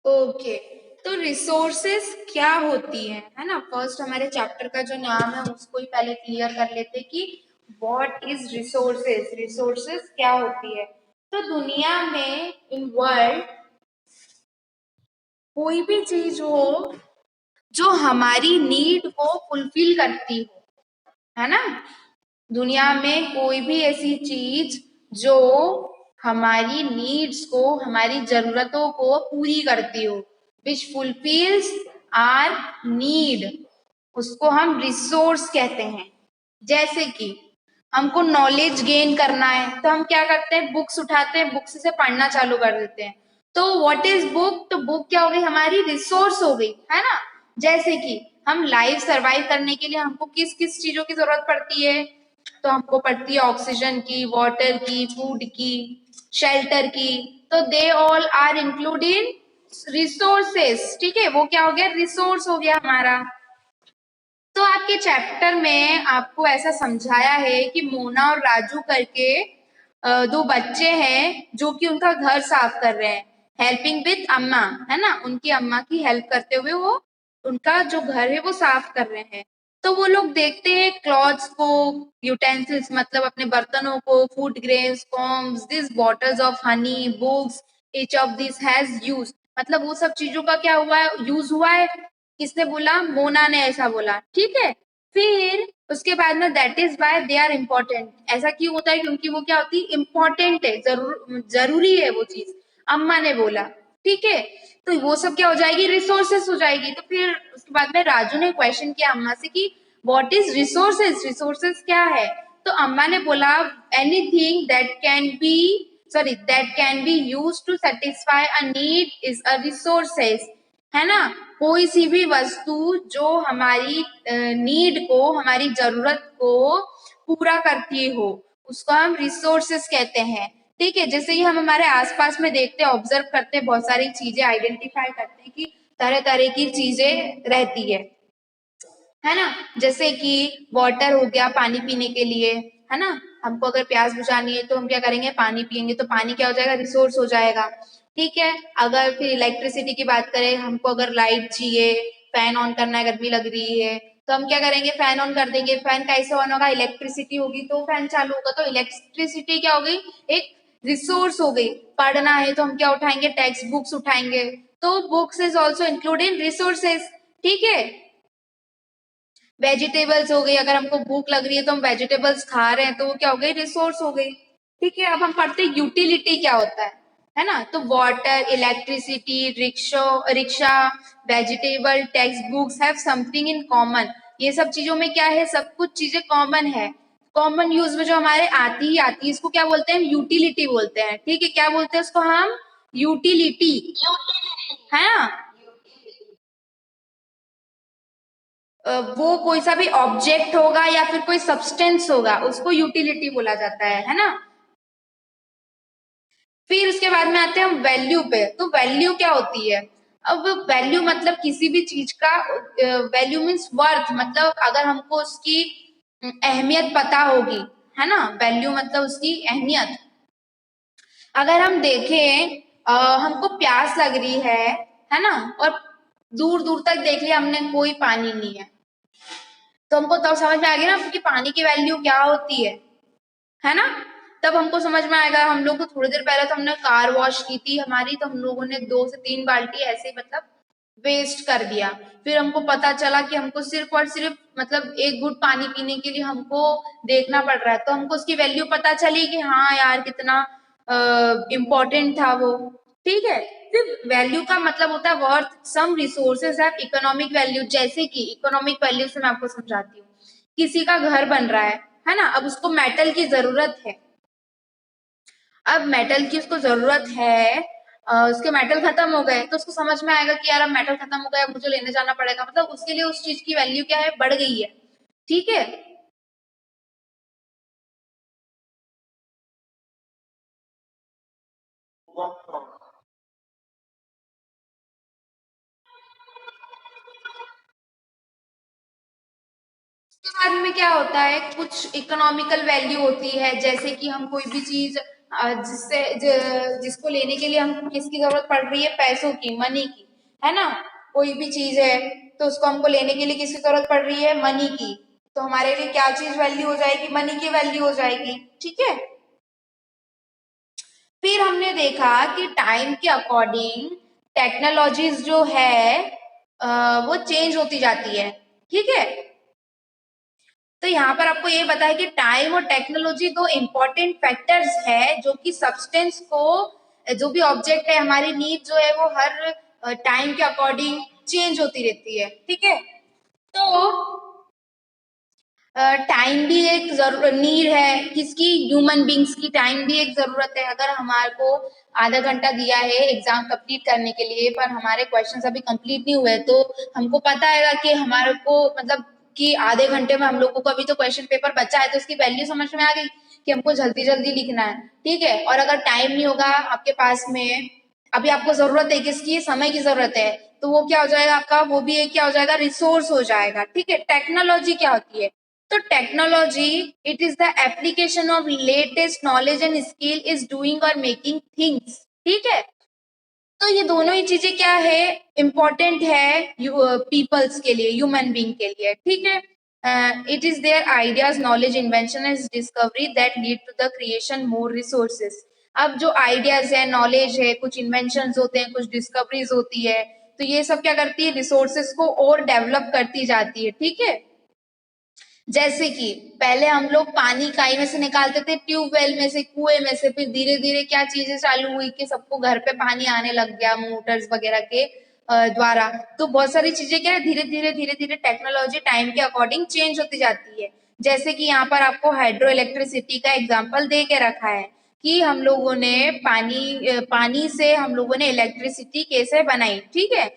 Okay, तो resources क्या होती है ना। फर्स्ट हमारे चैप्टर का जो नाम है उसको ही पहले क्लियर कर लेते कि व्हाट इज रिसोर्सेस, रिसोर्सेस क्या होती है। तो दुनिया में, इन वर्ल्ड, कोई भी चीज हो जो हमारी नीड को फुलफिल करती हो, है ना। दुनिया में कोई भी ऐसी चीज जो हमारी नीड्स को, हमारी जरूरतों को पूरी करती हो, विच फुलफिल्स आर नीड, उसको हम रिसोर्स कहते हैं। जैसे कि हमको नॉलेज गेन करना है तो हम क्या करते हैं, बुक्स उठाते हैं, बुक्स से पढ़ना चालू कर देते हैं। तो व्हाट इज बुक, तो बुक क्या हो गई, हमारी रिसोर्स हो गई, है ना। जैसे कि हम लाइफ सर्वाइव करने के लिए हमको किस किस चीजों की जरूरत पड़ती है, तो हमको पड़ती है ऑक्सीजन की, वाटर की, फूड की, शेल्टर की। तो they all are include in resources, ठीक है, वो क्या हो गया, रिसोर्स हो गया हमारा। तो आपके चैप्टर में आपको ऐसा समझाया है कि मोना और राजू करके दो बच्चे हैं जो कि उनका घर साफ कर रहे हैं, हेल्पिंग विथ अम्मा, है ना, उनकी अम्मा की हेल्प करते हुए वो उनका जो घर है वो साफ कर रहे हैं। तो वो लोग देखते हैं क्लॉथ्स को, यूटेंसिल्स मतलब अपने बर्तनों को, food grains, combs, this bottles of honey, books, each of this has use, मतलब वो सब चीजों का क्या हुआ है, यूज हुआ है। किसने बोला, मोना ने ऐसा बोला, ठीक है। फिर उसके बाद में that is why they are important, ऐसा क्यों होता है, क्योंकि वो क्या होती है, इम्पोर्टेंट है, जरूरी है वो चीज, अम्मा ने बोला, ठीक है। तो वो सब क्या हो जाएगी, रिसोर्सेस हो जाएगी। तो फिर उसके बाद में राजू ने क्वेश्चन किया अम्मा से कि व्हाट इज रिसोर्सेस, रिसोर्सेस क्या है। तो अम्मा ने बोला anything that can be, sorry, that can be use to satisfy a need is a resources, है ना। कोई सी भी वस्तु जो हमारी नीड को, हमारी जरूरत को पूरा करती हो, उसको हम रिसोर्सेस कहते हैं, ठीक है। जैसे ही हम हमारे आसपास में देखते हैं, ऑब्जर्व करते हैं, बहुत सारी चीजें आइडेंटिफाई करते हैं कि तरह तरह की चीजें रहती है ना। जैसे कि वाटर हो गया, पानी पीने के लिए, है ना। हमको अगर प्यास बुझानी है तो हम क्या करेंगे, पानी पियेंगे, तो पानी क्या हो जाएगा, रिसोर्स हो जाएगा, ठीक है। अगर फिर इलेक्ट्रिसिटी की बात करें, हमको अगर लाइट चाहिए, फैन ऑन करना है, गर्मी लग रही है, तो हम क्या करेंगे, फैन ऑन कर देंगे। फैन कैसे ऑन होगा, इलेक्ट्रिसिटी होगी तो फैन चालू होगा। तो इलेक्ट्रिसिटी क्या हो गई, एक रिसोर्स हो गई। पढ़ना है तो हम क्या उठाएंगे, टेक्स्ट बुक्स उठाएंगे। तो books is also include in resources, ठीक है। वेजिटेबल्स हो गई, अगर हमको भूख लग रही है तो हम वेजिटेबल्स खा रहे हैं, तो वो क्या हो गई, रिसोर्स हो गई, ठीक है। अब हम पढ़ते हैं यूटिलिटी क्या होता है ना। तो water, electricity, rickshaw, vegetable, text books have something in common. ये सब चीजों में क्या है, सब कुछ चीजें कॉमन है, कॉमन यूज में जो हमारे आती ही आती है, इसको क्या बोलते हैं, यूटिलिटी बोलते हैं, ठीक है। क्या बोलते हैं उसको हम, यूटिलिटी, है ना। वो कोई सा भी ऑब्जेक्ट होगा या फिर कोई सब्सटेंस होगा, उसको यूटिलिटी बोला जाता है ना। फिर उसके बाद में आते हैं हम वैल्यू पे। तो वैल्यू क्या होती है, अब वैल्यू मतलब किसी भी चीज का, वैल्यू मीन्स वर्थ, मतलब अगर हमको उसकी अहमियत पता होगी, है ना। वैल्यू मतलब उसकी अहमियत। अगर हम देखें, हमको प्यास लग रही है ना, और दूर दूर तक देख लिया हमने, कोई पानी नहीं है, तो हमको तब समझ में आ गया ना कि पानी की वैल्यू क्या होती है ना। तब हमको समझ में आएगा। हम लोग को थोड़ी देर पहले तो हमने कार वॉश की थी हमारी, तो हम लोगों ने 2 से 3 बाल्टी ऐसे ही मतलब वेस्ट कर दिया। फिर हमको पता चला कि हमको सिर्फ और सिर्फ मतलब एक घुट पानी पीने के लिए हमको देखना पड़ रहा है, तो हमको उसकी वैल्यू पता चली कि हाँ यार कितना इम्पोर्टेंट था वो, ठीक है। फिर वैल्यू का मतलब होता है worth, some resources have economic value. जैसे कि इकोनॉमिक वैल्यू से मैं आपको समझाती हूँ, किसी का घर बन रहा है ना, अब उसको मेटल की जरूरत है। अब मेटल की उसको जरूरत है, उसके मेटल खत्म हो गए, तो उसको समझ में आएगा कि यार अब मेटल खत्म हो गया, मुझे लेने जाना पड़ेगा, मतलब उसके लिए उस चीज की वैल्यू क्या है, बढ़ गई है, ठीक है। उसके बाद में क्या होता है, कुछ इकोनॉमिकल वैल्यू होती है, जैसे कि हम कोई भी चीज जिसको लेने के लिए हम किसकी जरूरत पड़ रही है, पैसों की, मनी की, है ना। कोई भी चीज है तो उसको हमको लेने के लिए किसकी जरूरत पड़ रही है, मनी की। तो हमारे लिए क्या चीज वैल्यू हो जाएगी, मनी की वैल्यू हो जाएगी, ठीक है। फिर हमने देखा कि टाइम के अकॉर्डिंग टेक्नोलॉजीज जो है वो चेंज होती जाती है, ठीक है। तो यहाँ पर आपको ये बताया कि टाइम और टेक्नोलॉजी दो इम्पोर्टेंट फैक्टर्स है जो कि सब्सटेंस को, जो भी ऑब्जेक्ट है, हमारी नीड जो है वो हर टाइम के अकॉर्डिंग चेंज होती रहती है, ठीक है। तो टाइम भी एक जरूर नीड है किसकी, ह्यूमन बींग्स की। टाइम भी एक जरूरत है। अगर हमारे को आधा घंटा दिया है एग्जाम कंप्लीट करने के लिए, पर हमारे क्वेश्चंस अभी कंप्लीट नहीं हुए, तो हमको पता है कि हमारे को मतलब कि आधे घंटे में हम लोगों को अभी तो क्वेश्चन पेपर बचा है, तो उसकी वैल्यू समझ में आ गई कि हमको जल्दी जल्दी लिखना है, ठीक है। और अगर टाइम नहीं होगा आपके पास में, अभी आपको जरूरत है किसकी, समय की जरूरत है, तो वो क्या हो जाएगा आपका, वो भी एक क्या हो जाएगा, रिसोर्स हो जाएगा, ठीक है। टेक्नोलॉजी क्या होती है, तो technology it is the application of latest knowledge and skill is doing और मेकिंग थिंग्स, ठीक है। तो ये दोनों ही चीजें क्या है, इम्पोर्टेंट है पीपल्स के लिए, ह्यूमन बींग के लिए, ठीक है। It is their ideas, knowledge, invention and discovery that lead to the creation more resources. अब जो आइडियाज है, नॉलेज है, कुछ इन्वेंशन होते हैं, कुछ डिस्कवरीज होती है, तो ये सब क्या करती है, रिसोर्सेज को और डेवलप करती जाती है, ठीक है। जैसे कि पहले हम लोग पानी काई में से निकालते थे, ट्यूबवेल में से, कुएं में से, फिर धीरे धीरे क्या चीजें चालू हुई कि सबको घर पे पानी आने लग गया मोटर्स वगैरह के द्वारा। तो बहुत सारी चीजें क्या है, धीरे धीरे टेक्नोलॉजी टाइम के अकॉर्डिंग चेंज होती जाती है। जैसे कि यहाँ पर आपको हाइड्रो इलेक्ट्रिसिटी का एग्जाम्पल दे के रखा है कि हम लोगों ने पानी से हम लोगों ने इलेक्ट्रिसिटी कैसे बनाई, ठीक है।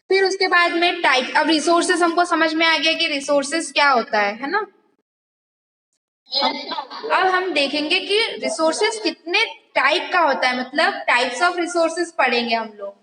फिर उसके बाद में टाइप, अब रिसोर्सेस हमको समझ में आ गया कि रिसोर्सेस क्या होता है ना। अब हम देखेंगे कि रिसोर्सेस कितने टाइप का होता है, मतलब टाइप्स ऑफ रिसोर्सेस पढ़ेंगे हम लोग।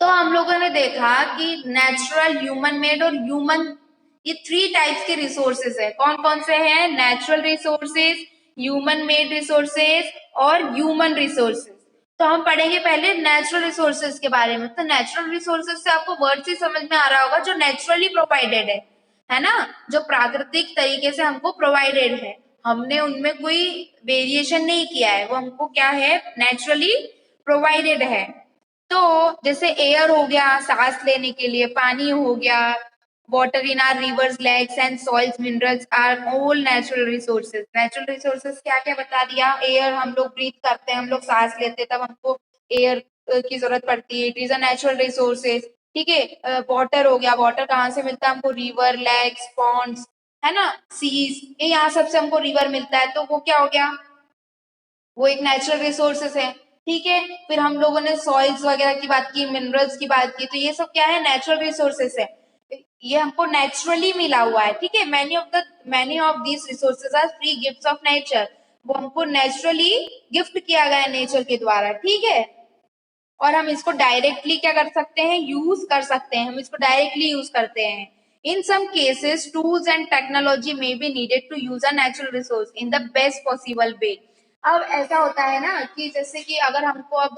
तो हम लोगों ने देखा कि नेचुरल, ह्यूमन मेड और ह्यूमन, ये थ्री टाइप्स के रिसोर्सेस है। कौन कौन से हैं, natural resources, human made resources और ह्यूमन रिसोर्सेस। तो हम पढ़ेंगे पहले नेचुरल रिसोर्सेज के बारे में। तो नेचुरल रिसोर्सेज से आपको वर्ड से समझ में आ रहा होगा, जो नेचुरली प्रोवाइडेड है ना, जो प्राकृतिक तरीके से हमको प्रोवाइडेड है, हमने उनमें कोई वेरिएशन नहीं किया है, वो हमको क्या है, नेचुरली प्रोवाइडेड है। तो जैसे एयर हो गया सांस लेने के लिए, पानी हो गया, water in our rivers, lakes and soils, minerals are all natural resources. Natural resources क्या क्या बता दिया, एयर हम लोग ब्रीथ करते हैं, हम लोग सांस लेते हैं, तब हमको एयर की जरूरत पड़ती है, it is a natural resources, ठीक है। वाटर हो गया, वाटर कहाँ से मिलता है हमको, रिवर, लेक्स, पॉन्ड्स, है ना, सीज, ये यहाँ सबसे हमको रिवर मिलता है, तो वो क्या हो गया, वो एक नेचुरल रिसोर्सेस है, ठीक है। फिर हम लोगों ने सॉइल्स वगैरह की बात की, मिनरल्स की बात की, तो ये सब क्या है, नेचुरल रिसोर्सेस है, ये हमको नेचुरली मिला हुआ है, ठीक है। Many of these resources are free gifts of nature, वो हमको नेचुरली गिफ्ट किया गया है नेचर के द्वारा, ठीक है। और हम इसको डायरेक्टली क्या कर सकते हैं, यूज कर सकते हैं, हम इसको डायरेक्टली यूज करते हैं। In some cases tools and technology में be needed to use a natural resource in the best possible way. अब ऐसा होता है ना कि जैसे कि अगर हमको अब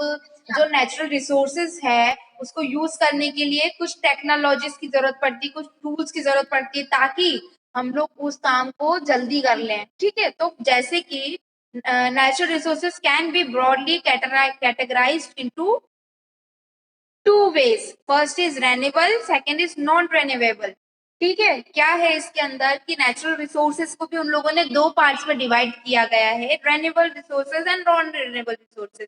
जो नेचुरल रिसोर्सेज है उसको यूज करने के लिए कुछ टेक्नोलॉजीज की जरूरत पड़ती है, कुछ टूल्स की जरूरत पड़ती है, ताकि हम लोग उस काम को जल्दी कर लें, ठीक है। तो जैसे कि natural resources can be broadly categorized into two ways. First is renewable, second is non renewable, ठीक है। क्या है इसके अंदर कि नेचुरल रिसोर्सेज को भी उन लोगों ने दो पार्ट्स में डिवाइड किया गया है, renewable resources and non renewable resources.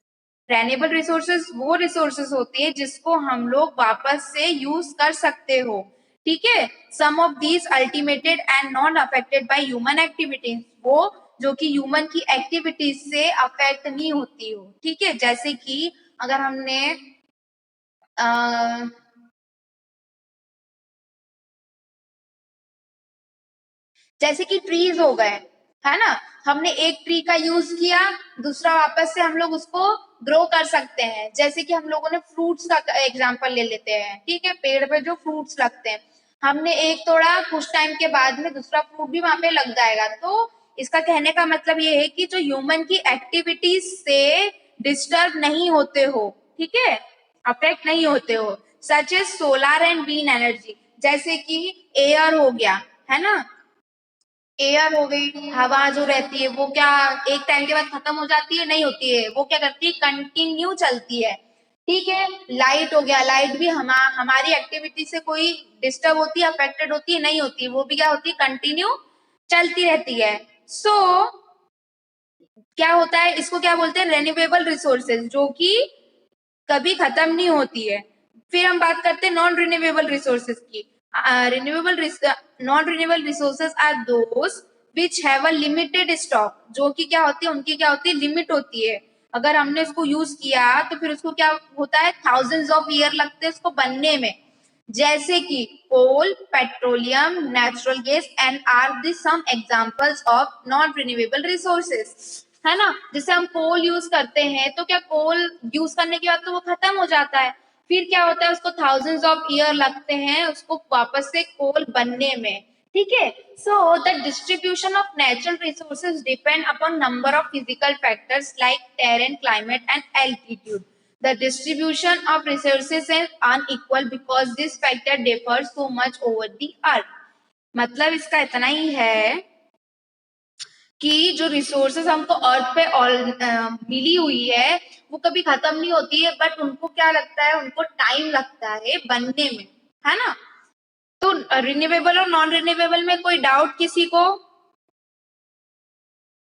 Renewable resources वो रिसोर्सेज होती है जिसको हम लोग वापस से यूज कर सकते हो, ठीक है। Some of these ultimated and non affected by human activities, वो जो कि ह्यूमन की एक्टिविटीज से अफेक्ट नहीं होती हो, ठीक है। जैसे कि अगर हमने जैसे कि ट्रीज हो गए, है ना, हमने एक ट्री का यूज किया, दूसरा वापस से हम लोग उसको ग्रो कर सकते हैं। जैसे कि हम लोगों ने फ्रूट्स का एग्जांपल ले लेते हैं, ठीक है, पेड़ पे जो फ्रूट्स लगते हैं, हमने एक तोड़ा, कुछ टाइम के बाद में दूसरा फ्रूट भी वहां पे लग जाएगा। तो इसका कहने का मतलब ये है कि जो ह्यूमन की एक्टिविटीज से डिस्टर्ब नहीं होते हो, ठीक है, अफेक्ट नहीं होते हो, such as solar and wind energy, जैसे कि एयर हो गया, है ना, एयर हो गई, हवा जो रहती है वो क्या एक टाइम के बाद खत्म हो जाती है, नहीं होती है, वो क्या करती है, कंटिन्यू चलती है, ठीक है। लाइट हो गया, लाइट भी हमारी एक्टिविटी से कोई डिस्टर्ब होती है, अफेक्टेड होती है, नहीं होती है, वो भी क्या होती है, कंटिन्यू चलती रहती है। सो क्या होता है, इसको क्या बोलते हैं, रेन्यूएबल रिसोर्सेज, जो कि कभी खत्म नहीं होती है। फिर हम बात करते हैं नॉन रिन्यूएबल रिसोर्सेज की। Renewable non renewable resources are those which have a limited stock, जो कि क्या होती है, उनकी क्या होती है, लिमिट होती है। अगर हमने उसको यूज किया तो फिर उसको क्या होता है, थाउजेंड्स ऑफ ईयर लगते हैं उसको बनने में, जैसे कि coal, petroleum, natural gas and are the some examples of non renewable resources, है ना। जैसे हम कोल यूज करते हैं तो क्या कोल यूज करने के बाद तो वो खत्म हो जाता है, फिर क्या होता है, उसको थाउजेंड्स ऑफ ईयर लगते हैं उसको वापस से कोल बनने में, ठीक है। So the distribution of natural resources depend upon number of physical factors like terrain, climate and altitude. The distribution of resources is unequal because this factor differs so much over the earth. मतलब इसका इतना ही है कि जो resources हमको अर्थ पे मिली हुई है वो कभी खत्म नहीं होती है, बट उनको क्या लगता है, उनको टाइम लगता है बनने में, है ना। तो रिन्यूएबल और नॉन रिन्यूएबल में कोई डाउट किसी को?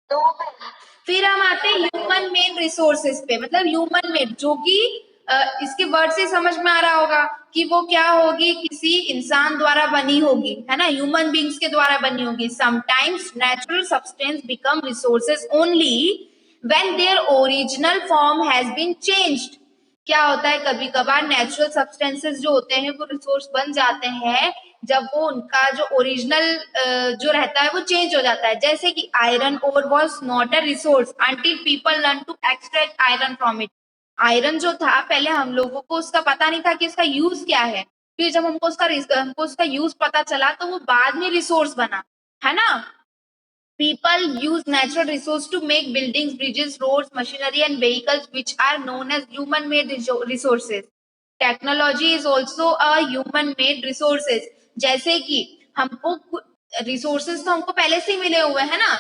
तो फिर हम आते हैं ह्यूमन मेड रिसोर्सेज पे, मतलब ह्यूमन मेड, जो कि इसके वर्ड से समझ में आ रहा होगा कि वो क्या होगी, किसी इंसान द्वारा बनी होगी, है ना, ह्यूमन बींग्स के द्वारा बनी होगी। Sometimes natural substance become resources only when their original form has been changed. क्या होता है, कभी कभार नेचुरल सब्सटेंसेस जो होते हैं वो रिसोर्स बन जाते हैं जब वो उनका जो ओरिजिनल जो रहता है वो चेंज हो जाता है। जैसे कि iron ore was not a resource until people learn to extract iron from it. Iron जो था पहले हम लोगों को उसका पता नहीं था कि इसका यूज क्या है, फिर जब हमको उसका यूज पता चला तो वो बाद में रिसोर्स बना, है ना। People use natural resources to make buildings, bridges, roads, machinery, and vehicles, which are known as human-made resources. Technology is also a human-made resources. जैसे कि हमको resources तो हमको पहले से ही मिले हुए हैं ना,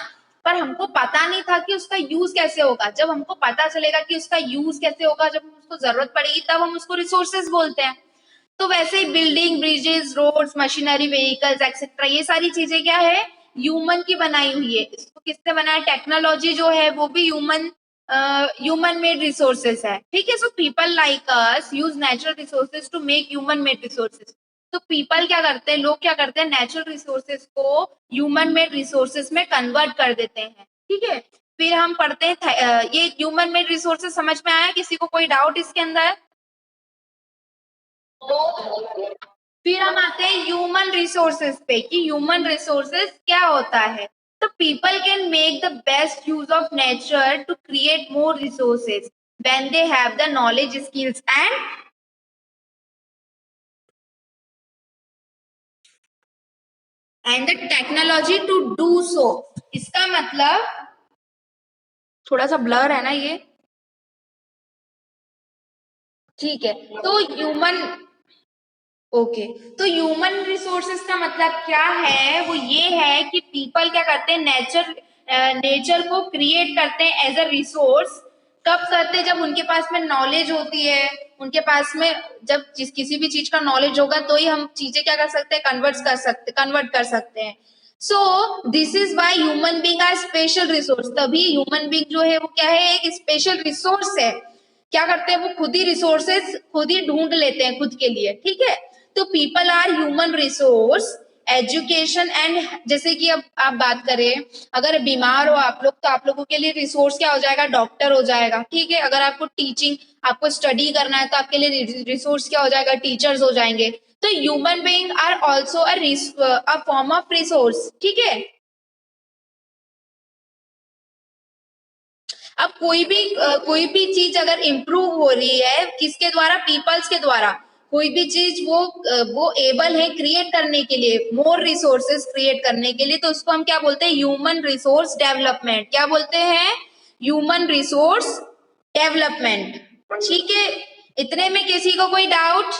पर हमको पता नहीं था कि उसका यूज कैसे होगा। जब हमको पता चलेगा कि उसका यूज कैसे होगा, जब उसको जरूरत पड़ेगी, तब हम उसको रिसोर्सेज बोलते हैं। तो वैसे ही building, bridges, roads, machinery, vehicles etcetera, ये सारी चीजें क्या है, ह्यूमन की बनाई हुई है। इसको किसने बनाया, टेक्नोलॉजी जो है वो भी ह्यूमन मेड रिसोर्सेस है, ठीक है। So people like us use natural resources to make human made resources. तो पीपल क्या करते हैं, लोग क्या करते हैं, नेचुरल रिसोर्सेज को ह्यूमन मेड रिसोर्सेज में कन्वर्ट कर देते हैं, ठीक है। फिर हम पढ़ते हैं ये ह्यूमन मेड रिसोर्सेज, समझ में आया किसी को, कोई डाउट इसके अंदर? फिर हम आते हैं ह्यूमन रिसोर्सेज पे कि ह्यूमन रिसोर्सेज क्या होता है। तो people can make the best use of nature to create more resources when they have the knowledge, skills and the technology to do so. इसका मतलब थोड़ा सा ब्लर है ना ये, ठीक है। तो ह्यूमन, ओके, तो ह्यूमन रिसोर्सेज का मतलब क्या है, वो ये है कि पीपल क्या करते हैं, नेचर को क्रिएट करते हैं एज अ रिसोर्स। कब करते हैं, जब उनके पास में नॉलेज होती है, उनके पास में जब किसी भी चीज का नॉलेज होगा तो ही हम चीजें क्या कर सकते हैं, कन्वर्ट कर सकते हैं। So this is why human being are special resource. तभी ह्यूमन बींग जो है वो क्या है, एक स्पेशल रिसोर्स है। क्या करते हैं, वो खुद ही रिसोर्सेज खुद ही ढूंढ लेते हैं खुद के लिए, ठीक है। तो people are human resource, education and, जैसे कि अब आप बात करें, अगर बीमार हो आप लोग तो आप लोगों के लिए रिसोर्स क्या हो जाएगा, डॉक्टर हो जाएगा, ठीक है। अगर आपको टीचिंग, आपको स्टडी करना है तो आपके लिए रिसोर्स क्या हो जाएगा, टीचर्स हो जाएंगे। तो human being are also a form of resource, ठीक है। अब कोई भी चीज अगर इम्प्रूव हो रही है किसके द्वारा, पीपल्स के द्वारा, कोई भी चीज वो एबल है क्रिएट करने के लिए, मोर रिसोर्सेस क्रिएट करने के लिए, तो उसको हम क्या बोलते हैं, ह्यूमन रिसोर्स डेवलपमेंट। क्या बोलते हैं, ह्यूमन रिसोर्स डेवलपमेंट। ठीक है, इतने में किसी को कोई डाउट?